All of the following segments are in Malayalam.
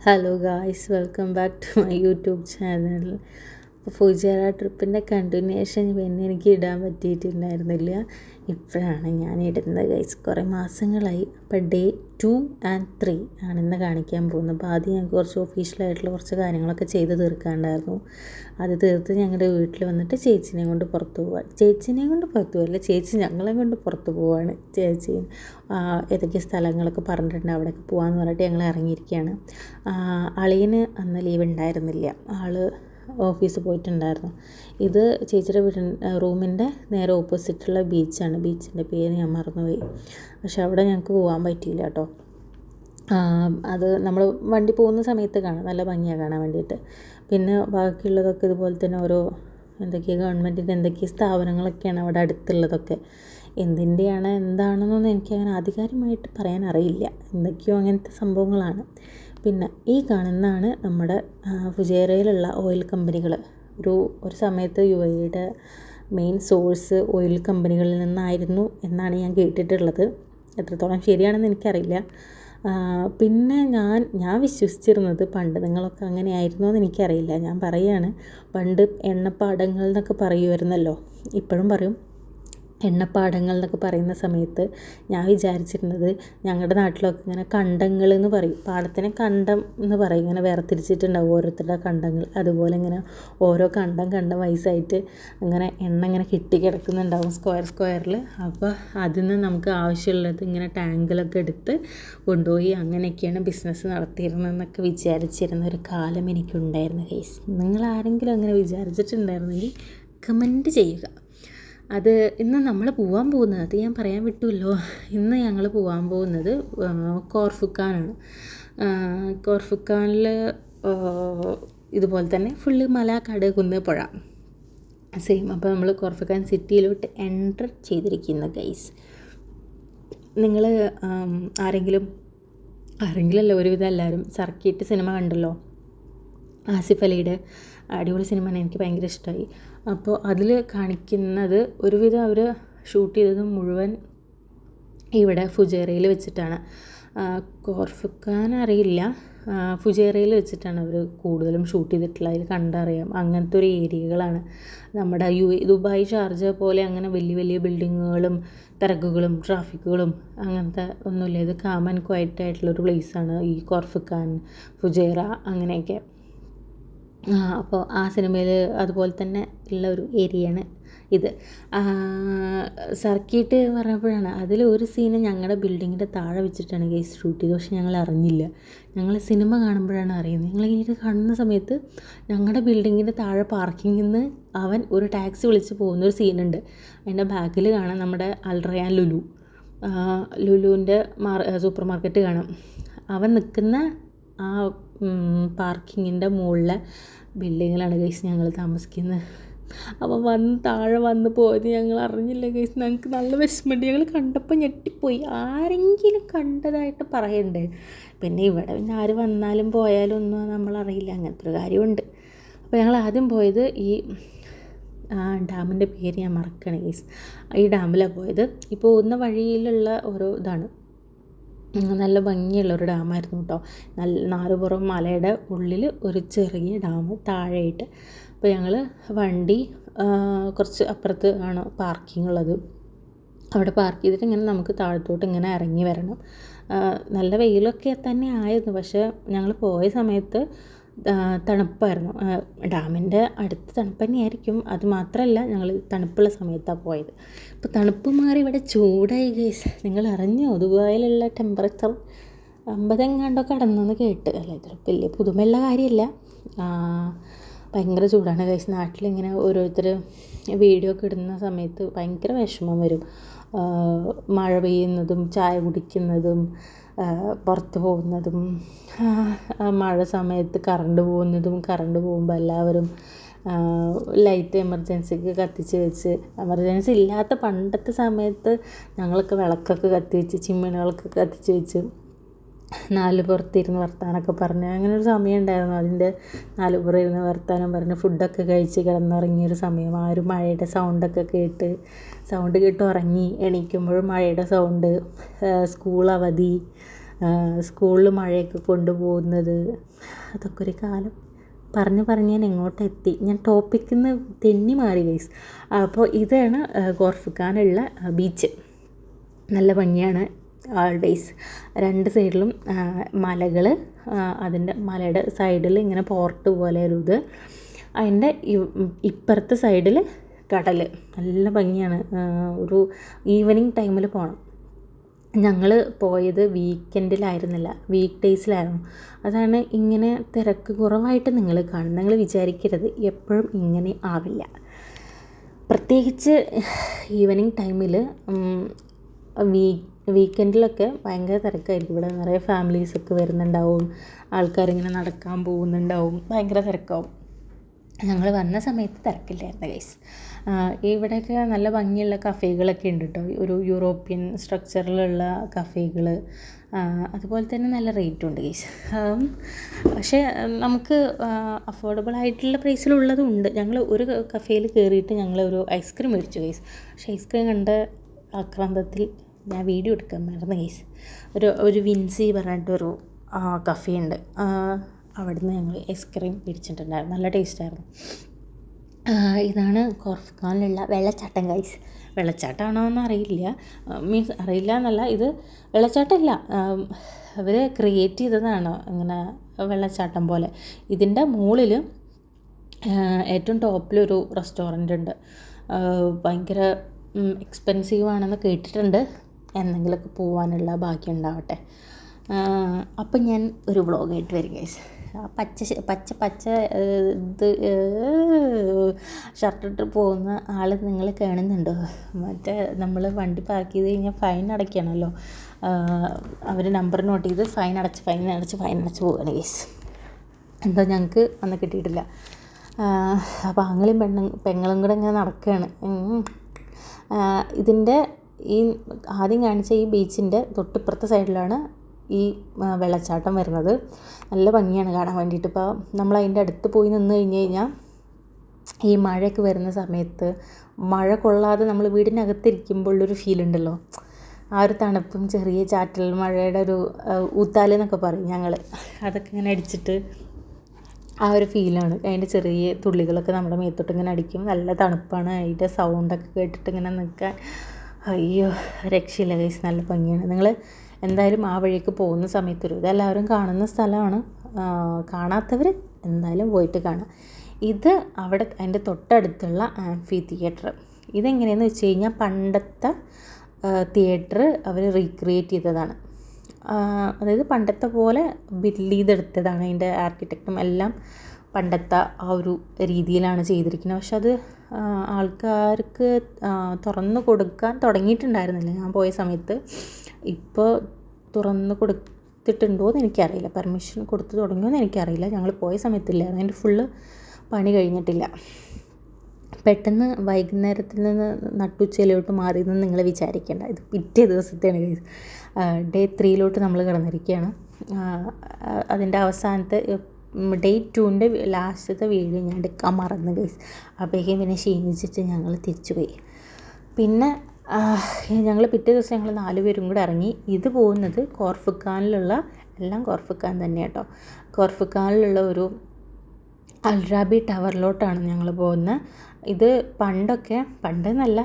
Hello guys, welcome back to my YouTube channel. അപ്പോൾ ഫുജേറ ട്രിപ്പിൻ്റെ കണ്ടിന്യൂഷൻ പിന്നെ എനിക്ക് ഇടാൻ പറ്റിയിട്ടുണ്ടായിരുന്നില്ല. ഇപ്പോഴാണ് ഞാൻ ഇടുന്നത് ഗൈസ്. കുറേ മാസങ്ങളായി. അപ്പോൾ ഡേ 2 and 3 ആണിന്ന് കാണിക്കാൻ പോകുന്നത്. അപ്പോൾ ആദ്യം ഞങ്ങൾക്ക് കുറച്ച് ഒഫീഷ്യലായിട്ടുള്ള കുറച്ച് കാര്യങ്ങളൊക്കെ ചെയ്ത് തീർക്കാണ്ടായിരുന്നു. അത് തീർത്ത് ഞങ്ങളുടെ വീട്ടിൽ വന്നിട്ട് ചേച്ചിനെയും കൊണ്ട് പുറത്ത് പോവാൻ. ചേച്ചിനെയും കൊണ്ട് പുറത്ത് പോകില്ല, ചേച്ചി ഞങ്ങളെ കൊണ്ട് പുറത്ത് പോവാണ്. ചേച്ചി ഏതൊക്കെ സ്ഥലങ്ങളൊക്കെ പറഞ്ഞിട്ടുണ്ട് അവിടെയൊക്കെ പോകാമെന്ന് പറഞ്ഞിട്ട് ഞങ്ങൾ ഇറങ്ങിയിരിക്കുകയാണ്. അളിയന് അന്ന് ലീവ് ഉണ്ടായിരുന്നില്ല, ആൾ ഓഫീസിൽ പോയിട്ടുണ്ടായിരുന്നു. ഇത് ചേച്ചിയുടെ റൂമിൻ്റെ നേരെ ഓപ്പോസിറ്റുള്ള ബീച്ചാണ്. ബീച്ചിൻ്റെ പേര് ഞാൻ മറന്നുപോയി. പക്ഷെ അവിടെ ഞങ്ങൾക്ക് പോകാൻ പറ്റിയില്ല കേട്ടോ. അത് നമ്മൾ വണ്ടി പോകുന്ന സമയത്ത് കാണാം, നല്ല ഭംഗിയാണ് കാണാൻ വേണ്ടിയിട്ട്. പിന്നെ ബാക്കിയുള്ളതൊക്കെ ഇതുപോലെ തന്നെ ഓരോ ഗവൺമെൻറ്റിൻ്റെ എന്തൊക്കെ സ്ഥാപനങ്ങളൊക്കെയാണ് അവിടെ അടുത്തുള്ളതൊക്കെ. എന്തിൻ്റെയാണ് എന്താണെന്നൊന്നും എനിക്കങ്ങനെ ആധികാരികമായിട്ട് പറയാൻ അറിയില്ല. എന്തൊക്കെയോ അങ്ങനത്തെ സംഭവങ്ങളാണ്. പിന്നെ ഈ കാണുന്നതാണ് നമ്മുടെ ഫുജേറയിലുള്ള ഓയിൽ കമ്പനികൾ. ഒരു സമയത്ത് UAEയുടെ മെയിൻ സോഴ്സ് ഓയിൽ കമ്പനികളിൽ നിന്നായിരുന്നു എന്നാണ് ഞാൻ കേട്ടിട്ടുള്ളത്. എത്രത്തോളം ശരിയാണെന്ന് എനിക്കറിയില്ല. പിന്നെ ഞാൻ വിശ്വസിച്ചിരുന്നത് പണ്ട്, നിങ്ങളൊക്കെ അങ്ങനെയായിരുന്നോ എന്ന് എനിക്കറിയില്ല. ഞാൻ പറയുകയാണ്, പണ്ട് എണ്ണപ്പാടങ്ങൾ എന്നൊക്കെ പറയുമായിരുന്നല്ലോ, ഇപ്പോഴും പറയും എണ്ണപ്പാടങ്ങൾ എന്നൊക്കെ പറയുന്ന സമയത്ത് ഞാൻ വിചാരിച്ചിരുന്നത് ഞങ്ങളുടെ നാട്ടിലൊക്കെ ഇങ്ങനെ കണ്ടങ്ങൾ എന്ന് പറയും. പാടത്തിനെ കണ്ടം എന്ന് പറയും. ഇങ്ങനെ വേർതിരിച്ചിട്ടുണ്ടാവും ഓരോരുത്തരുടെ കണ്ടങ്ങൾ. അതുപോലെ ഇങ്ങനെ ഓരോ കണ്ടം വയസ്സായിട്ട് അങ്ങനെ എണ്ണ ഇങ്ങനെ കെട്ടിക്കിടക്കുന്നുണ്ടാവും സ്ക്വയറിൽ. അപ്പോൾ അതിൽ നിന്ന് നമുക്ക് ആവശ്യമുള്ളത് ഇങ്ങനെ ടാങ്കിലൊക്കെ എടുത്ത് കൊണ്ടുപോയി അങ്ങനെയൊക്കെയാണ് ബിസിനസ് നടത്തിയിരുന്നതെന്നൊക്കെ വിചാരിച്ചിരുന്ന ഒരു കാലം എനിക്കുണ്ടായിരുന്നു ഗൈസ്. നിങ്ങൾ ആരെങ്കിലും അങ്ങനെ വിചാരിച്ചിട്ടുണ്ടായിരുന്നെങ്കിൽ കമൻറ്റ് ചെയ്യുക. അത് ഇന്ന് നമ്മൾ പോകാൻ പോകുന്നത്, അത് ഞാൻ പറയാൻ വിട്ടുമല്ലോ. ഇന്ന് ഞങ്ങൾ പോകാൻ പോകുന്നത് കോർഫുക്കാനാണ്. കോർഫുക്കാനിൽ ഇതുപോലെ തന്നെ ഫുള്ള് മല, കാട്, കുന്ന്, പുഴ സെയിം. അപ്പോൾ നമ്മൾ കോർഫുക്കാൻ സിറ്റിയിലോട്ട് എൻ്റർ ചെയ്തിരിക്കുന്ന ഗൈസ്. നിങ്ങൾ ആരെങ്കിലല്ല, ഒരുവിധം എല്ലാവരും സർക്കിട്ട് സിനിമ കണ്ടല്ലോ. ആസിഫ് അലിയുടെ അടിപൊളി സിനിമ, എനിക്ക് ഭയങ്കര ഇഷ്ടമായി. അപ്പോൾ അതിൽ കാണിക്കുന്നത് ഒരുവിധം അവർ ഷൂട്ട് ചെയ്തത് മുഴുവൻ ഇവിടെ ഫുജേറയിൽ വെച്ചിട്ടാണ്. കോർഫുക്കാൻ അറിയില്ല, ഫുജേറയിൽ വെച്ചിട്ടാണ് അവർ കൂടുതലും ഷൂട്ട് ചെയ്തിട്ടുള്ളത്. അതിൽ കണ്ടറിയാം അങ്ങനത്തെ ഒരു ഏരിയകളാണ്. നമ്മുടെ ദുബായ്, ഷാർജ പോലെ അങ്ങനെ വലിയ വലിയ ബിൽഡിങ്ങുകളും തിരക്കുകളും ട്രാഫിക്കുകളും അങ്ങനത്തെ ഒന്നുമില്ല. ഇത് കാം ആൻഡ് ക്വയറ്റ് ആയിട്ടുള്ളൊരു പ്ലേസാണ് ഈ കോർഫുക്കാൻ, ഫുജേറ അങ്ങനെയൊക്കെ. അപ്പോൾ ആ സിനിമയിൽ അതുപോലെ തന്നെ ഉള്ള ഒരു ഏരിയയാണ് ഇത്. സർക്കിട്ട് പറഞ്ഞപ്പോഴാണ് അതിൽ ഒരു സീന് ഞങ്ങളുടെ ബിൽഡിങ്ങിൻ്റെ താഴെ വെച്ചിട്ടാണ് ഗൈസ് ഷൂട്ട് ചെയ്തത്. പക്ഷെ ഞങ്ങൾ അറിഞ്ഞില്ല. ഞങ്ങൾ സിനിമ കാണുമ്പോഴാണ് അറിയുന്നത്. ഞങ്ങളിങ്ങനെ കാണുന്ന സമയത്ത് ഞങ്ങളുടെ ബിൽഡിങ്ങിൻ്റെ താഴെ പാർക്കിങ്ങിൽ നിന്ന് അവൻ ഒരു ടാക്സി വിളിച്ച് പോകുന്നൊരു സീനുണ്ട്. അതിൻ്റെ ബാക്കിൽ കാണാം നമ്മുടെ അൽറയാൻ ലുലുവിൻ്റെ സൂപ്പർ മാർക്കറ്റ് കാണാം. അവൻ നിൽക്കുന്ന ആ പാർക്കിങ്ങിൻ്റെ മുകളിലെ ബിൽഡിങ്ങിലാണ് ഗൈസ് ഞങ്ങൾ താമസിക്കുന്നത്. അപ്പോൾ താഴെ വന്ന് പോയത് ഞങ്ങൾ അറിഞ്ഞില്ല ഗൈസ്. ഞങ്ങൾക്ക് നല്ല വിഷമമുണ്ട്. ഞങ്ങൾ കണ്ടപ്പോൾ ഞെട്ടിപ്പോയി. ആരെങ്കിലും കണ്ടതായിട്ട് പറയണ്ടേ? പിന്നെ ഇവിടെ പിന്നെ ആര് വന്നാലും പോയാലും ഒന്നും നമ്മളറിയില്ല, അങ്ങനത്തെ ഒരു കാര്യമുണ്ട്. അപ്പോൾ ഞങ്ങൾ ആദ്യം പോയത് ഈ ഡാമിൻ്റെ പേര് ഞാൻ മറക്കണേ ഗൈസ്. ഈ ഡാമിലാണ് പോയത്. ഈ പോകുന്ന വഴിയിലുള്ള ഓരോ ഇതാണ്. നല്ല ഭംഗിയുള്ളൊരു ഡാമായിരുന്നു കേട്ടോ. നാലുപുറം മലയുടെ ഉള്ളിൽ ഒരു ചെറിയ ഡാം താഴെയായിട്ട്. അപ്പോൾ ഞങ്ങൾ വണ്ടി കുറച്ച് അപ്പുറത്ത് ആണ് പാർക്കിംഗ് ഉള്ളത്. അവിടെ പാർക്ക് ചെയ്തിട്ട് ഇങ്ങനെ നമുക്ക് താഴത്തോട്ട് ഇങ്ങനെ ഇറങ്ങി വരണം. നല്ല വെയിലൊക്കെ തന്നെ ആയിരുന്നു. പക്ഷേ ഞങ്ങൾ പോയ സമയത്ത് തണുപ്പായിരുന്നു. ഡാമിൻ്റെ അടുത്ത് തണുപ്പ് തന്നെയായിരിക്കും. അത് മാത്രമല്ല, ഞങ്ങൾ തണുപ്പുള്ള സമയത്താണ് പോയത്. ഇപ്പോൾ തണുപ്പ് മാറി ഇവിടെ ചൂടായി ഗൈസ്. നിങ്ങൾ അറിഞ്ഞോ ദുബായിലുള്ള ടെമ്പറേച്ചർ 50 എങ്ങാണ്ടൊക്കെ കടന്നെന്ന് കേട്ട്. അല്ല, ഇത്ര വലിയ പുതുമയുള്ള കാര്യമല്ല. ഭയങ്കര ചൂടാണ് ഗൈസ്. നാട്ടിലിങ്ങനെ ഓരോരുത്തർ വീഡിയോ ഒക്കെ ഇടുന്ന സമയത്ത് ഭയങ്കര വിഷമം വരും. മഴ പെയ്യുന്നതും ചായ കുടിക്കുന്നതും പുറത്ത് പോകുന്നതും മഴ സമയത്ത് കറണ്ട് പോകുമ്പോൾ എല്ലാവരും ലൈറ്റ് എമർജൻസിക്ക് കത്തിച്ച് വെച്ച്, എമർജൻസി ഇല്ലാത്ത പണ്ടത്തെ സമയത്ത് ഞങ്ങളൊക്കെ വിളക്കൊക്കെ കത്തിച്ച് ചിമ്മിണികളൊക്കെ കത്തിച്ച് വെച്ച് നാലുപുറത്തിരുന്ന് വർത്താനമൊക്കെ പറഞ്ഞ് അങ്ങനെ ഒരു സമയം ഉണ്ടായിരുന്നു. അതിൻ്റെ നാലുപുറം ഇരുന്ന് വർത്താനം പറഞ്ഞ് ഫുഡൊക്കെ കഴിച്ച് കിടന്നുറങ്ങിയൊരു സമയം. ആ ഒരു മഴയുടെ സൗണ്ട് കേട്ട് ഉറങ്ങി. എണീക്കുമ്പോഴും മഴയുടെ സൗണ്ട്. സ്കൂൾ അവധി സ്കൂളിൽ മഴയൊക്കെ കൊണ്ടുപോകുന്നത്. അതൊക്കെ ഒരു കാലം. പറഞ്ഞ് ഞാൻ എങ്ങോട്ടെത്തി, ഞാൻ ടോപ്പിക്കിൽ നിന്ന് തെന്നി മാറി ഗൈസ്. അപ്പോൾ ഇതാണ് കോർഫിക്കാനുള്ള ബീച്ച്. നല്ല ഭംഗിയാണ് ആൾവേസ്. രണ്ട് സൈഡിലും മലകൾ, അതിൻ്റെ മലയുടെ സൈഡിൽ ഇങ്ങനെ പോർട്ട് പോലെ ഒരു ഇത്, അതിൻ്റെ ഇപ്പുറത്തെ സൈഡിൽ കടൽ. നല്ല ഭംഗിയാണ്. ഒരു ഈവനിങ് ടൈമിൽ പോകണം. ഞങ്ങൾ പോയത് വീക്കെൻഡിലായിരുന്നില്ല, വീക്ക് ഡേയ്സിലായിരുന്നു. അതാണ് ഇങ്ങനെ തിരക്ക് കുറവായിട്ട് നിങ്ങൾ കാണും. നിങ്ങൾ വിചാരിക്കരുത് എപ്പോഴും ഇങ്ങനെ ആവില്ല. പ്രത്യേകിച്ച് ഈവനിങ് ടൈമിൽ വീക്കെൻഡിലൊക്കെ ഭയങ്കര തിരക്കായിരിക്കും. ഇവിടെ നിറയെ ഫാമിലീസൊക്കെ വരുന്നുണ്ടാവും, ആൾക്കാരിങ്ങനെ നടക്കാൻ പോകുന്നുണ്ടാവും, ഭയങ്കര തിരക്കാവും. ഞങ്ങൾ വന്ന സമയത്ത് തിരക്കില്ലായിരുന്നു ഗൈസ്. ഇവിടെയൊക്കെ നല്ല ഭംഗിയുള്ള കഫേകളൊക്കെ ഉണ്ട് കേട്ടോ, ഒരു യൂറോപ്യൻ സ്ട്രക്ചറിലുള്ള കഫേകൾ. അതുപോലെ തന്നെ നല്ല റേറ്റും ഉണ്ട് ഗൈസ്. പക്ഷേ നമുക്ക് അഫോർഡബിൾ ആയിട്ടുള്ള പ്രൈസിലുള്ളതും ഉണ്ട്. ഞങ്ങൾ ഒരു കഫേയിൽ കയറിയിട്ട് ഞങ്ങൾ ഒരു ഐസ്ക്രീം മേടിച്ചു ഗൈസ്. പക്ഷേ ഐസ്ക്രീം കണ്ട ആക്രാന്തത്തിൽ ഞാൻ വീഡിയോ എടുക്കാൻ മറന്നു ഗൈസ്. ഒരു വിൻസി പറഞ്ഞിട്ടൊരു കഫേ ഉണ്ട്, അവിടുന്ന് ഞങ്ങൾ ഐസ്ക്രീം പിടിച്ചിട്ടുണ്ടായിരുന്നു. നല്ല ടേസ്റ്റായിരുന്നു. ഇതാണ് കോർഫിക്കാനിലുള്ള വെള്ളച്ചാട്ടം ഗൈസ്. വെള്ളച്ചാട്ടമാണോ എന്ന് അറിയില്ല, മീൻസ് അറിയില്ല എന്നല്ല, ഇത് വെള്ളച്ചാട്ടമല്ല, അവർ ക്രിയേറ്റ് ചെയ്തതാണ് ഇങ്ങനെ വെള്ളച്ചാട്ടം പോലെ. ഇതിൻ്റെ മുകളിൽ ഏറ്റവും ടോപ്പിലൊരു റെസ്റ്റോറൻ്റ് ഉണ്ട്. ഭയങ്കര എക്സ്പെൻസീവ് ആണെന്ന് കേട്ടിട്ടുണ്ട്. എന്തെങ്കിലുമൊക്കെ പോകാനുള്ള ഭാഗ്യം ഉണ്ടാവട്ടെ. അപ്പം ഞാൻ ഒരു വ്ളോഗായിട്ട് വരും ഗൈസ്. പച്ച ഇത് ഷർട്ടിട്ട് പോകുന്ന ആൾ നിങ്ങൾ കാണുന്നുണ്ടോ? മറ്റേ നമ്മൾ വണ്ടി പാർക്ക് ചെയ്ത് കഴിഞ്ഞാൽ ഫൈൻ അടയ്ക്കണമല്ലോ. അവർ നമ്പർ നോട്ട് ചെയ്ത് ഫൈൻ അടച്ച് പോവുകയാണ് ഗൈസ്. എന്തോ ഞങ്ങൾക്ക് അന്ന് കിട്ടിയിട്ടില്ല. അപ്പോൾ ആങ്ങളും പെങ്ങളും കൂടെ ഇങ്ങനെ നടക്കുകയാണ്. ഇതിൻ്റെ ഈ ആദ്യം കാണിച്ച ഈ ബീച്ചിൻ്റെ തൊട്ടിപ്പുറത്തെ സൈഡിലാണ് ഈ വെള്ളച്ചാട്ടം വരുന്നത്. നല്ല ഭംഗിയാണ് കാണാൻ വേണ്ടിയിട്ട്. ഇപ്പോൾ നമ്മൾ അതിൻ്റെ അടുത്ത് പോയി നിന്ന് കഴിഞ്ഞാൽ ഈ മഴയൊക്കെ വരുന്ന സമയത്ത് മഴ കൊള്ളാതെ നമ്മൾ വീടിനകത്തിരിക്കുമ്പോഴുള്ളൊരു ഫീലുണ്ടല്ലോ, ആ ഒരു തണുപ്പും ചെറിയ ചാറ്റൽ മഴയുടെ ഒരു ഊത്താൽ എന്നൊക്കെ പറയും ഞങ്ങൾ, അതൊക്കെ ഇങ്ങനെ അടിച്ചിട്ട് ആ ഒരു ഫീലാണ്. അതിൻ്റെ ചെറിയ തുള്ളികളൊക്കെ നമ്മുടെ മേത്തോട്ട് ഇങ്ങനെ അടിക്കും. നല്ല തണുപ്പാണ്. അതിൻ്റെ സൗണ്ടൊക്കെ കേട്ടിട്ട് ഇങ്ങനെ നിൽക്കാൻ അയ്യോ രക്ഷയില്ല ഗൈസ്. നല്ല ഭംഗിയാണ്. നിങ്ങൾ എന്തായാലും ആ വഴിക്ക് പോകുന്ന സമയത്ത് വരും. ഇതെല്ലാവരും കാണുന്ന സ്ഥലമാണ്. കാണാത്തവർ എന്തായാലും പോയിട്ട് കാണാം. ഇത് അവിടെ അതിൻ്റെ തൊട്ടടുത്തുള്ള ആംഫി തിയേറ്റർ. ഇതെങ്ങനെയാണെന്ന് വെച്ച് കഴിഞ്ഞാൽ പണ്ടത്തെ തിയേറ്റർ അവർ റീക്രിയേറ്റ് ചെയ്തതാണ്. അതായത് പണ്ടത്തെ പോലെ ബിൽഡ് ചെയ്തെടുത്തതാണ്. അതിൻ്റെ ആർക്കിടെക്റ്റും എല്ലാം പണ്ടത്തെ ആ ഒരു രീതിയിലാണ് ചെയ്തിരിക്കുന്നത്. പക്ഷെ അത് ആൾക്കാർക്ക് തുറന്നു കൊടുക്കാൻ തുടങ്ങിയിട്ടുണ്ടായിരുന്നില്ല ഞാൻ പോയ സമയത്ത്. ഇപ്പോൾ തുറന്നു കൊടുത്തിട്ടുണ്ടോ എന്ന് എനിക്കറിയില്ല, പെർമിഷൻ കൊടുത്തു തുടങ്ങിയോ എന്ന് എനിക്കറിയില്ല. ഞങ്ങൾ പോയ സമയത്തില്ല, അതിൻ്റെ ഫുള്ള് പണി കഴിഞ്ഞിട്ടില്ല. പെട്ടെന്ന് വൈകുന്നേരത്തിൽ നിന്ന് നട്ടുച്ചയിലോട്ട് മാറിയെന്ന് നിങ്ങൾ വിചാരിക്കേണ്ട. ഇത് പിറ്റേ ദിവസത്തെയാണ് ഗൈസ്. ഡേ 3 നമ്മൾ കിടന്നിരിക്കുകയാണ്. അതിൻ്റെ അവസാനത്തെ ഡേ 2 ലാസ്റ്റത്തെ വീഡിയോ ഞാൻ എടുക്കാൻ മറന്നു ഗൈസ്. അപ്പോഴേക്കും പിന്നെ ക്ഷീണിച്ചിട്ട് ഞങ്ങൾ തിരിച്ചു പോയി. പിന്നെ ഞങ്ങൾ പിറ്റേ ദിവസം ഞങ്ങൾ 4 പേരും കൂടെ ഇറങ്ങി. ഇത് പോകുന്നത് കോർഫിക്കാനിലുള്ള, എല്ലാം കോർഫിക്കാൻ തന്നെ കേട്ടോ, കോർഫിക്കാനിലുള്ള ഒരു അൽറാബി ടവറിലോട്ടാണ് ഞങ്ങൾ പോകുന്നത്. ഇത് പണ്ടെന്നല്ല,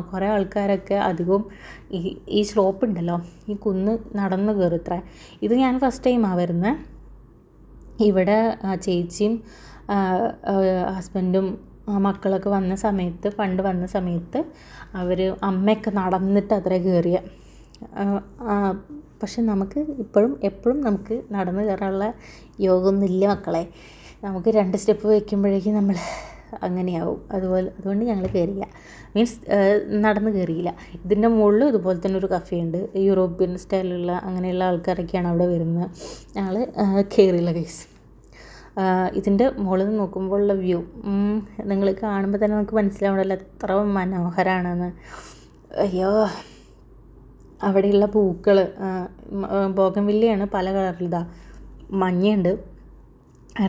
കുറേ ആൾക്കാരൊക്കെ അധികവും ഈ സ്ലോപ്പ് ഉണ്ടല്ലോ, ഈ കുന്ന് നടന്ന് കയറിത്രേ. ഇത് ഞാൻ ഫസ്റ്റ് ടൈമാണ് വരുന്നത്. ഇവിടെ ചേച്ചിയും ഹസ്ബൻഡും മക്കളൊക്കെ പണ്ട് വന്ന സമയത്ത് അവർ അമ്മയൊക്കെ നടന്നിട്ട് അത്ര കയറിയ. പക്ഷെ നമുക്ക് എപ്പോഴും നമുക്ക് നടന്ന് കയറാനുള്ള യോഗമൊന്നുമില്ല മക്കളെ. നമുക്ക് 2 സ്റ്റെപ്പ് വയ്ക്കുമ്പോഴേക്കും നമ്മൾ അങ്ങനെയാവും. അതുകൊണ്ട് ഞങ്ങൾ കയറിയില്ല, മീൻസ് നടന്ന് കയറിയില്ല. ഇതിൻ്റെ മുകളിൽ ഇതുപോലെ തന്നെ ഒരു കഫേ ഉണ്ട്. യൂറോപ്യൻ സ്റ്റൈലുള്ള അങ്ങനെയുള്ള ആൾക്കാരൊക്കെയാണ് അവിടെ വരുന്നത്. ഞങ്ങൾ കയറിയില്ല ഗൈസ്. ഇതിൻ്റെ മുകളിൽ നിന്ന് നോക്കുമ്പോഴുള്ള വ്യൂ നിങ്ങൾ കാണുമ്പോൾ തന്നെ നമുക്ക് മനസ്സിലാവണമല്ലോ എത്ര മനോഹരമാണെന്ന്. അയ്യോ, അവിടെയുള്ള പൂക്കൾ ബോഗൺവില്ലയാണ്, പല കളറിലിതാ, മഞ്ഞയുണ്ട്,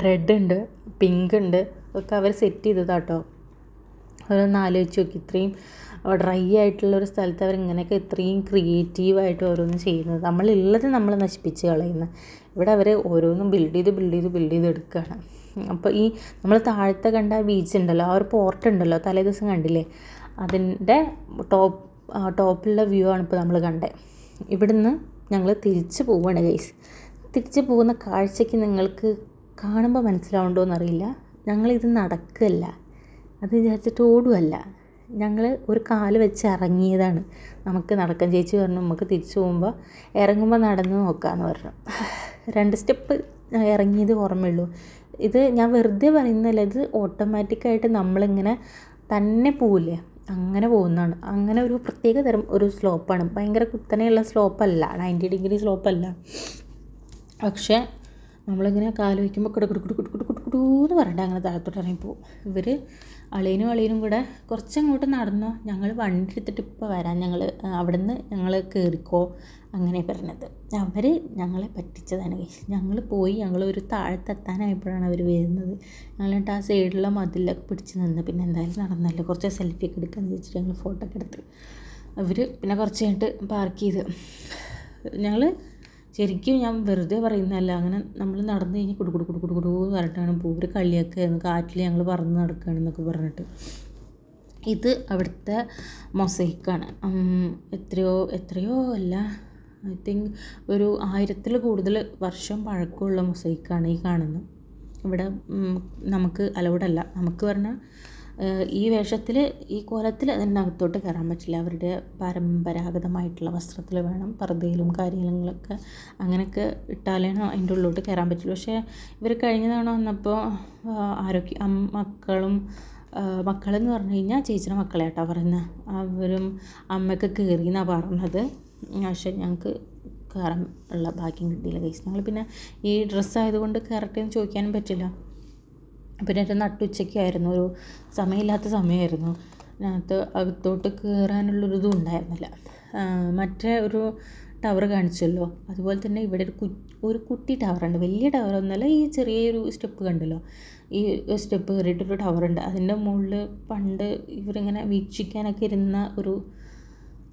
റെഡ് ഉണ്ട്, പിങ്ക് ഉണ്ട്, ഒക്കെ അവർ സെറ്റ് ചെയ്തതാട്ടോ. അതൊന്ന് ആലോചിച്ച് നോക്കി, ഇത്രയും ഡ്രൈ ആയിട്ടുള്ളൊരു സ്ഥലത്ത് അവരിങ്ങനെയൊക്കെ ഇത്രയും ക്രിയേറ്റീവായിട്ട് ഓരോന്നും ചെയ്യുന്നത്. നമ്മളുള്ളത് നമ്മൾ നശിപ്പിച്ച് കളയുന്നത്. ഇവിടെ അവർ ഓരോന്നും ബിൽഡ് ചെയ്ത് എടുക്കുകയാണ്. അപ്പോൾ ഈ നമ്മൾ താഴത്തെ കണ്ട ബീച്ച് ഉണ്ടല്ലോ, ആ ഒരു പോർട്ട് ഉണ്ടല്ലോ, തലേ ദിവസം കണ്ടില്ലേ, അതിൻ്റെ ടോപ്പിലുള്ള വ്യൂ ആണ് ഇപ്പോൾ നമ്മൾ കണ്ടത്. ഇവിടുന്ന് ഞങ്ങൾ തിരിച്ച് പോവുകയാണ് ഗൈസ്. തിരിച്ച് പോകുന്ന കാഴ്ചയ്ക്ക് നിങ്ങൾക്ക് കാണുമ്പോൾ മനസ്സിലാവുണ്ടോ എന്നറിയില്ല. ഞങ്ങളിത് നടക്കുകയല്ല, അത് വിചാരിച്ചിട്ട് ഓടുമല്ല, ഞങ്ങൾ ഒരു കാല് വെച്ച് ഇറങ്ങിയതാണ്. നമുക്ക് നടക്കാൻ. ചേച്ചി പറഞ്ഞു നമുക്ക് തിരിച്ചു പോകുമ്പോൾ ഇറങ്ങുമ്പോൾ നടന്ന് നോക്കാമെന്ന് പറഞ്ഞു. 2 സ്റ്റെപ്പ് ഇറങ്ങിയത് ഓർമ്മയുള്ളൂ. ഇത് ഞാൻ വെറുതെ പറയുന്നതല്ല, ഇത് ഓട്ടോമാറ്റിക്കായിട്ട് നമ്മളിങ്ങനെ തന്നെ പോവില്ലേ, അങ്ങനെ പോകുന്നതാണ്. അങ്ങനെ ഒരു പ്രത്യേക തരം ഒരു സ്ലോപ്പാണ്. ഭയങ്കര കുത്തനെയുള്ള സ്ലോപ്പല്ല, 90 ഡിഗ്രി സ്ലോപ്പല്ല. പക്ഷേ നമ്മളിങ്ങനെ കാല് വയ്ക്കുമ്പോൾ കുടുകുടുന്ന് പറഞ്ഞിട്ട് അങ്ങനെ താഴത്തോട്ട് ഇറങ്ങിപ്പോവും. ഇവർ അളിയനും കൂടെ കുറച്ചങ്ങോട്ട് നടന്നോ, ഞങ്ങൾ വണ്ടി എടുത്തിട്ട് ഇപ്പോൾ വരാം, ഞങ്ങൾ കയറിക്കോ അങ്ങനെ പറഞ്ഞത്. അവർ ഞങ്ങളെ പറ്റിച്ചതാണ്. ഞങ്ങൾ ഒരു താഴത്തെത്താനായപ്പോഴാണ് അവർ വരുന്നത്. ഞങ്ങളിട്ട് ആ സൈഡിലുള്ള മതിലൊക്കെ പിടിച്ച് നിന്ന്, പിന്നെ എന്തായാലും നടന്നല്ലോ, കുറച്ച് സെൽഫിയൊക്കെ എടുക്കാമെന്ന് വെച്ചിട്ട് ഞങ്ങൾ ഫോട്ടോ ഒക്കെ എടുത്ത്. അവർ പിന്നെ കുറച്ച് കഴിഞ്ഞിട്ട് പാർക്ക് ചെയ്ത്. ശരിക്കും ഞാൻ വെറുതെ പറയുന്നതല്ല, അങ്ങനെ നമ്മൾ നടന്നു കഴിഞ്ഞ് കുടുകുടു പറഞ്ഞിട്ടാണ് പോകും. ഒരു കളിയൊക്കെയായിരുന്നു, കാറ്റിൽ ഞങ്ങൾ പറന്ന് നടക്കുകയാണെന്നൊക്കെ പറഞ്ഞിട്ട്. ഇത് അവിടുത്തെ മൊസൈക്കാണ്. എത്രയോ അല്ല, ഐ തിങ്ക് ഒരു 1000-ൽ കൂടുതൽ വർഷം പഴക്കമുള്ള മൊസൈക്കാണ് ഈ കാണുന്നത്. ഇവിടെ നമുക്ക് അലൗഡല്ല. നമുക്ക് പറഞ്ഞാൽ ഈ വേഷത്തിൽ, ഈ കോലത്തിൽ അതിൻ്റെ അകത്തോട്ട് കയറാൻ പറ്റില്ല. അവരുടെ പരമ്പരാഗതമായിട്ടുള്ള വസ്ത്രത്തിൽ വേണം, പർദ്ദയിലും കാര്യങ്ങളൊക്കെ അങ്ങനെയൊക്കെ ഇട്ടാലാണ് അതിൻ്റെ ഉള്ളിലോട്ട് കയറാൻ പറ്റുള്ളൂ. പക്ഷേ ഇവർ കഴിഞ്ഞ തവണ വന്നപ്പോൾ മക്കളെന്ന് പറഞ്ഞു കഴിഞ്ഞാൽ ചേച്ചിയുടെ മക്കളെ കേട്ടോ പറയുന്നത്, അവരും അമ്മയൊക്കെ കയറി എന്നാണ് പറഞ്ഞത്. പക്ഷേ ഞങ്ങൾക്ക് കയറാൻ ഉള്ള ഭാഗ്യം കിട്ടിയില്ല ഗൈസ്. ഞങ്ങൾ പിന്നെ ഈ ഡ്രസ്സായതുകൊണ്ട് കയറട്ടെ എന്ന് ചോദിക്കാനും പറ്റില്ല. പിന്നെ ഒരു നട്ടുച്ചയ്ക്കായിരുന്നു, ഒരു സമയമില്ലാത്ത സമയമായിരുന്നു. അതിനകത്ത് അകത്തോട്ട് കയറാനുള്ളൊരിതും ഉണ്ടായിരുന്നില്ല. മറ്റേ ഒരു ടവർ കാണിച്ചല്ലോ, അതുപോലെ തന്നെ ഇവിടെ ഒരു കുട്ടി ടവറുണ്ട്. വലിയ ടവറൊന്നുമല്ല, ഈ ചെറിയൊരു സ്റ്റെപ്പ് കണ്ടല്ലോ, ഈ സ്റ്റെപ്പ് കയറിയിട്ടൊരു ടവറുണ്ട്. അതിൻ്റെ മുകളിൽ പണ്ട് ഇവരിങ്ങനെ വീക്ഷിക്കാനൊക്കെ ഇരുന്ന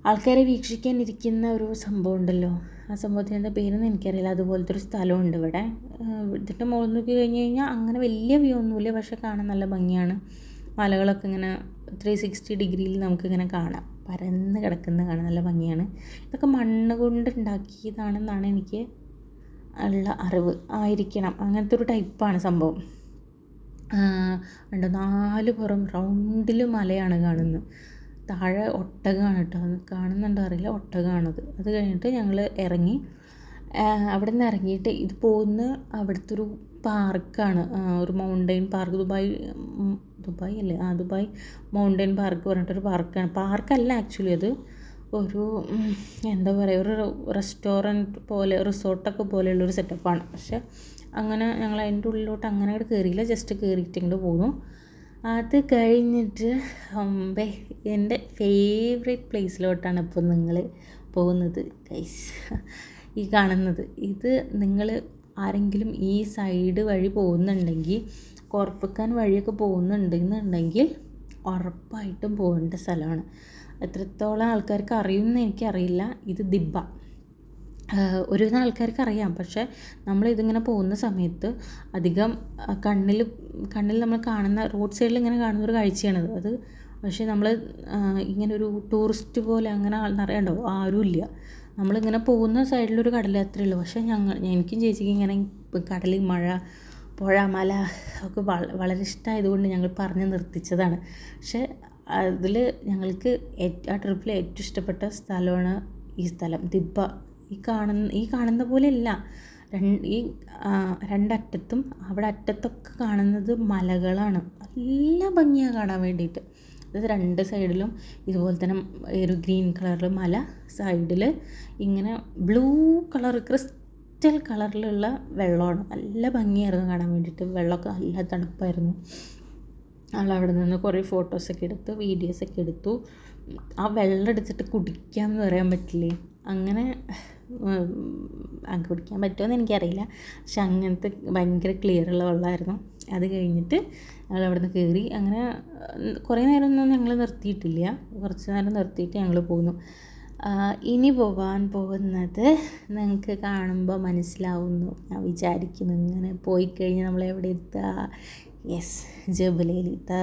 ആൾക്കാരെ വീക്ഷിക്കാനിരിക്കുന്ന ഒരു സംഭവം ഉണ്ടല്ലോ, ആ സംഭവത്തിൻ്റെ പേരൊന്നും എനിക്കറിയില്ല. അതുപോലത്തെ ഒരു സ്ഥലമുണ്ട് ഇവിടെ. ഇതിൻ്റെ മുകളിൽ നോക്കി കഴിഞ്ഞ് കഴിഞ്ഞാൽ അങ്ങനെ വലിയ വ്യൂ ഒന്നുമില്ല, പക്ഷേ കാണാൻ നല്ല ഭംഗിയാണ്. മലകളൊക്കെ ഇങ്ങനെ 360 ഡിഗ്രിയിൽ നമുക്കിങ്ങനെ കാണാം, പരന്ന് കിടക്കുന്നത് കാണാൻ നല്ല ഭംഗിയാണ്. ഇതൊക്കെ മണ്ണ് കൊണ്ട് ഉണ്ടാക്കിയതാണെന്നാണ് എനിക്ക് ഉള്ള അറിവ്. ആയിരിക്കണം, അങ്ങനത്തെ ഒരു ടൈപ്പാണ് സംഭവം. 4 പുറം റൗണ്ടിൽ മലയാണ് കാണുന്നത്. താഴെ ഒട്ടകമാണ് കേട്ടോ, കാണുന്നുണ്ടോ അറിയില്ല, ഒട്ടകമാണത്. അത് കഴിഞ്ഞിട്ട് ഞങ്ങൾ ഇറങ്ങി. അവിടെ നിന്ന് ഇറങ്ങിയിട്ട് ഇത് പോകുന്ന അവിടുത്തെ ഒരു പാർക്കാണ്, ഒരു മൗണ്ടെയിൻ പാർക്ക്. ദുബായ് അല്ലേ, ദുബായ് മൗണ്ടെയിൻ പാർക്ക് പറഞ്ഞിട്ടൊരു പാർക്കാണ്. പാർക്കല്ല ആക്ച്വലി, അത് ഒരു എന്താ പറയുക, ഒരു റെസ്റ്റോറൻറ്റ് പോലെ, റിസോർട്ടൊക്കെ പോലെയുള്ളൊരു സെറ്റപ്പാണ്. പക്ഷേ അങ്ങനെ ഞങ്ങൾ അതിൻ്റെ ഉള്ളിലോട്ട് അങ്ങനെ അങ്ങോട്ട് കയറിയില്ല, ജസ്റ്റ് കയറിയിട്ട് ഇങ്ങോട്ട് പോന്നു. അത് കഴിഞ്ഞിട്ട് എൻ്റെ ഫേവറേറ്റ് പ്ലേസിലോട്ടാണ് ഇപ്പോൾ നിങ്ങൾ പോകുന്നത് ഗൈസ്. ഈ കാണുന്നത് ഇത് നിങ്ങൾ ആരെങ്കിലും ഈ സൈഡ് വഴി പോകുന്നുണ്ടെങ്കിൽ, കോർഫക്കാൻ വഴിയൊക്കെ പോകുന്നുണ്ടെന്നുണ്ടെങ്കിൽ ഉറപ്പായിട്ടും പോകേണ്ട സ്ഥലമാണ്. എത്രത്തോളം ആൾക്കാർക്ക് അറിയുമെന്ന് എനിക്കറിയില്ല. ഇത് ദിബ്ബ ഒരുവിധം ആൾക്കാർക്ക് അറിയാം. പക്ഷേ നമ്മളിതിങ്ങനെ പോകുന്ന സമയത്ത് അധികം കണ്ണിൽ നമ്മൾ കാണുന്ന, റോഡ് സൈഡിൽ ഇങ്ങനെ കാണുന്ന ഒരു കാഴ്ചയാണത്. അത് പക്ഷേ നമ്മൾ ഇങ്ങനെ ഒരു ടൂറിസ്റ്റ് പോലെ അങ്ങനെ നിറയണ്ടോ, ആരുമില്ല. നമ്മളിങ്ങനെ പോകുന്ന സൈഡിലൊരു കടൽ അത്രയേ ഉള്ളൂ. പക്ഷേ എനിക്കും ചേച്ചിക്കും ഇങ്ങനെ കടൽ, മഴ, പുഴ, മല ഒക്കെ വളരെ ഇഷ്ടമായതുകൊണ്ട് ഞങ്ങൾ പറഞ്ഞ് നിർത്തിച്ചതാണ്. പക്ഷേ അതിൽ ഞങ്ങൾക്ക് ആ ട്രിപ്പിൽ ഏറ്റവും ഇഷ്ടപ്പെട്ട സ്ഥലമാണ് ഈ സ്ഥലം ദിബ്ബ. ഈ കാണുന്ന പോലെയല്ല, ഈ രണ്ടറ്റത്തും അവിടെ അറ്റത്തൊക്കെ കാണുന്നത് മലകളാണ്. നല്ല ഭംഗിയാണ് കാണാൻ വേണ്ടിയിട്ട്. അത് 2 സൈഡിലും ഇതുപോലെ തന്നെ ഒരു ഗ്രീൻ കളറിൽ മല, സൈഡിൽ ഇങ്ങനെ ബ്ലൂ കളർ, ക്രിസ്റ്റൽ കളറിലുള്ള വെള്ളമാണ്. നല്ല ഭംഗിയായിരുന്നു കാണാൻ വേണ്ടിയിട്ട്. വെള്ളമൊക്കെ നല്ല തണുപ്പായിരുന്നു. അവിടെ നിന്ന് കുറേ ഫോട്ടോസൊക്കെ എടുത്തു, വീഡിയോസൊക്കെ എടുത്തു. ആ വെള്ളം എടുത്തിട്ട് കുടിക്കാമെന്ന് പറയാൻ പറ്റില്ലേ, അങ്ങനെ അങ്ങ് കുടിക്കാൻ പറ്റുമോയെന്ന് എനിക്കറിയില്ല. പക്ഷെ അങ്ങനത്തെ ഭയങ്കര ക്ലിയറുള്ള വെള്ളമായിരുന്നു. അത് കഴിഞ്ഞിട്ട് ഞങ്ങൾ അവിടെ നിന്ന് കയറി. അങ്ങനെ കുറേ നേരമൊന്നും ഞങ്ങൾ നിർത്തിയിട്ടില്ല. കുറച്ച് നേരം നിർത്തിയിട്ട് ഞങ്ങൾ പോന്നു. ഇനി പോകാൻ പോകുന്നത് നിങ്ങൾക്ക് കാണുമ്പോൾ മനസ്സിലാവുന്നു ഞാൻ വിചാരിക്കുന്നു. ഇങ്ങനെ പോയി കഴിഞ്ഞ് നമ്മൾ എവിടെ എത്തുക? Yes, Jebel Ali, the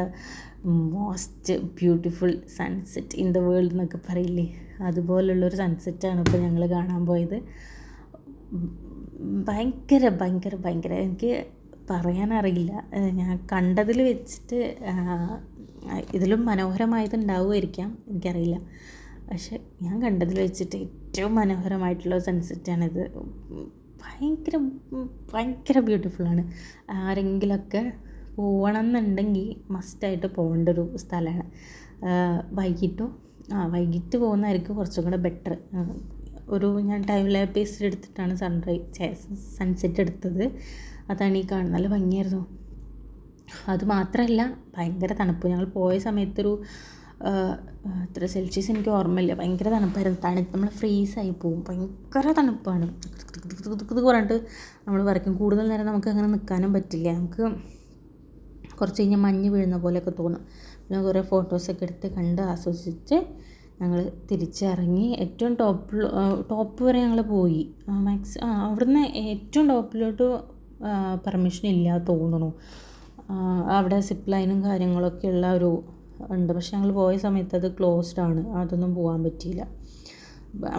most beautiful sunset in the world എന്നൊക്കെ പറയില്ലേ, അതുപോലുള്ളൊരു സൺസെറ്റാണ് ഇപ്പോൾ ഞങ്ങൾ കാണാൻ പോയത്. ഭയങ്കര ഭയങ്കര ഭയങ്കര എനിക്ക് പറയാനറിയില്ല. ഞാൻ കണ്ടതിൽ വെച്ചിട്ട് ഇതിലും മനോഹരമായതുണ്ടാവുമായിരിക്കാം, എനിക്കറിയില്ല. പക്ഷെ ഞാൻ കണ്ടതിൽ വെച്ചിട്ട് ഏറ്റവും മനോഹരമായിട്ടുള്ള സൺസെറ്റാണിത്. ഭയങ്കര ഭയങ്കര ബ്യൂട്ടിഫുള്ളാണ്. ആരെങ്കിലുമൊക്കെ പോകണം എന്നുണ്ടെങ്കിൽ മസ്റ്റായിട്ട് പോകേണ്ട ഒരു സ്ഥലമാണ്. വൈകിട്ട് പോകുന്നതായിരിക്കും കുറച്ചും കൂടെ ബെറ്റർ. ഞാൻ ടൈം ലാപ്സ് എടുത്തിട്ടാണ് സൺസെറ്റ് എടുത്തത്. അതാണ് ഈ കാണുന്നത്. നല്ല ഭംഗിയായിരുന്നു. അതുമാത്രമല്ല, ഭയങ്കര തണുപ്പ്. ഞങ്ങൾ പോയ സമയത്തൊരു എത്ര സെൽഷ്യസ് എനിക്ക് ഓർമ്മയില്ല, ഭയങ്കര തണുപ്പായിരുന്നു. നമ്മൾ ഫ്രീസായി പോകും. ഭയങ്കര തണുപ്പാണ്. ഇത് പറഞ്ഞിട്ട് നമ്മൾ വരയ്ക്കും. കൂടുതൽ നേരം നമുക്ക് അങ്ങനെ നിൽക്കാനും പറ്റില്ല. നമുക്ക് കുറച്ച് കഴിഞ്ഞാൽ മഞ്ഞ് വീഴുന്ന പോലെയൊക്കെ തോന്നും. പിന്നെ കുറേ ഫോട്ടോസൊക്കെ എടുത്ത് കണ്ട് ആസ്വദിച്ചിട്ട് ഞങ്ങൾ തിരിച്ചിറങ്ങി. ഏറ്റവും ടോപ്പ് വരെ ഞങ്ങൾ പോയി. അവിടുന്ന് ഏറ്റവും ടോപ്പിലോട്ട് പെർമിഷൻ ഇല്ല തോന്നുന്നു. അവിടെ സിപ്പ് ലൈനും കാര്യങ്ങളൊക്കെ ഉള്ള ഒരു ഉണ്ട്. പക്ഷെ ഞങ്ങൾ പോയ സമയത്ത് അത് ക്ലോസ്ഡ് ആണ്. അതൊന്നും പോകാൻ പറ്റിയില്ല.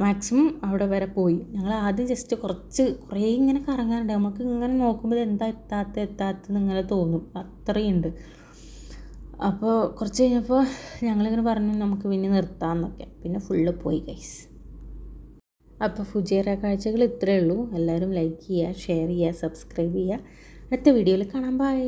മാക്സിമം അവിടെ വരെ പോയി. ഞങ്ങൾ ആദ്യം ജസ്റ്റ് കുറേ ഇങ്ങനെ കറങ്ങാനുണ്ട്. നമുക്ക് ഇങ്ങനെ നോക്കുമ്പോൾ എന്താ എത്താത്തെന്ന് ഇങ്ങനെ തോന്നും, അത്രയുണ്ട്. അപ്പോൾ കുറച്ച് കഴിഞ്ഞപ്പോൾ ഞങ്ങളിങ്ങനെ പറഞ്ഞു നമുക്ക് പിന്നെ നിർത്താമെന്നൊക്കെ. പിന്നെ ഫുള്ള് പോയി ഗൈസ്. അപ്പോൾ ഫുജൈറ കാഴ്ചകൾ ഇത്രയേ ഉള്ളൂ. എല്ലാവരും ലൈക്ക് ചെയ്യുക, ഷെയർ ചെയ്യുക, സബ്സ്ക്രൈബ് ചെയ്യുക. അടുത്ത വീഡിയോയിൽ കാണാം. ബൈ.